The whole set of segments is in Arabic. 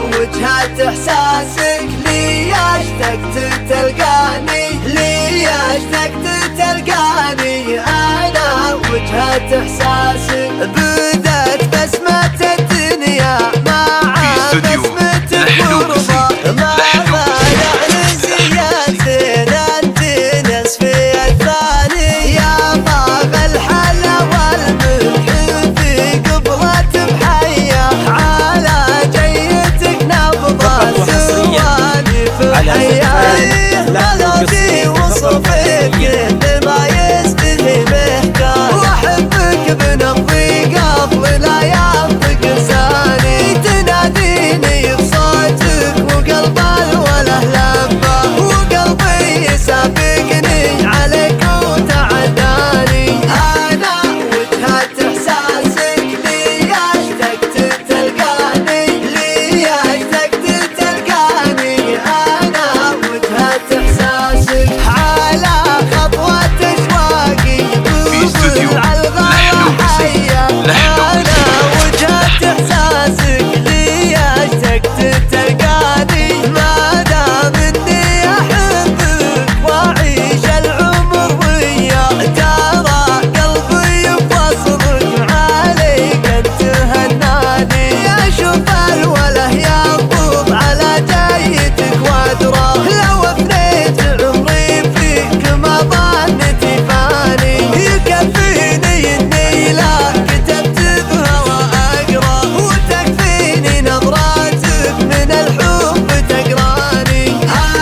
وجهة إحساسك لي اشتقت تلقاني، لي اشتقت تلقاني. أنا وجهة إحساسك بدت بسمة الدنيا مع بسمة الغربة، ما يعني زيادة أنت نصفي الثاني. يا طاب الحلا والملح في قبلة بحية، على جيتك نبضة سواني في حياة. غلطي وصفك كل ما يستهي بهكار، واحبك بنبضي قبل لا ينطق لساني. تناديني بصوتك وقلب الوله لبه، وقلبي يسابقني عليك وتعداني. أنا وجهة إحساسك لي اشتقت تلقاني، لي اشتقت تلقاني. أنا وجهة إحساسك على خطوة أشواقي بوصل عالغاية حية. أنا وجهة إحساسك لي اشتقت تلقاني، ما دام إني أحبك وأعيش العمر وياك. ترى قلبي بوصلك عليك أنت هناني. أشوف الوله ينبض على جيتك وأدرى، لو أفنيت عمري فيك ما ظنتي فاني. يكفيني إني لا كتبت بهوى أقرأ، وتكفيني نظراتك من الحب تقراني.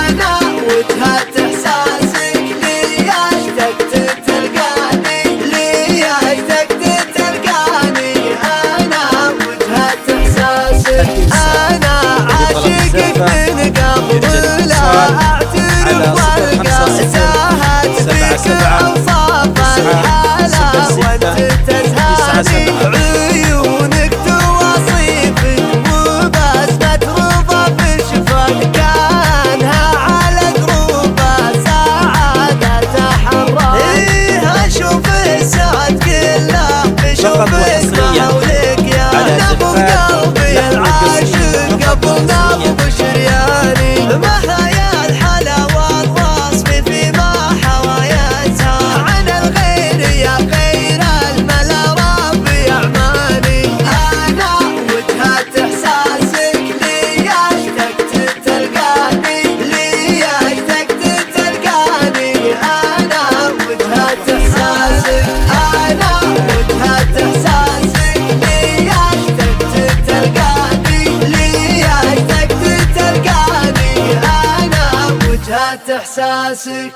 أنا وجهة إحساسك لي اشتقت تلقاني، لي اشتقت تلقاني. أنا وجهة إحساسك أنا عاشقك من قبل لا أعترف والقى. ساهت فيك أوصاف الحلا وأنت تزهاني، عيونك توصيفك وبسمة رضا بشفاك. كانها على قروبه سعادة حمراء. إيه أشوف السعد كله بشوفك حولك يا نبض قلبي العاشق قبل نبض شرياني. محايا الحلا والوصف فيما حوايتها، عن الغير يا خير الملا ربي أعماني. أنا وجهة إحساسك لي اشتقت تلقاني، لي اشتقت تلقاني. أنا وجهة إحساسك أنا وجهة إحساسك لي اشتقت تلقاني، لي اشتقت تلقاني. أنا وجهة إحساسك.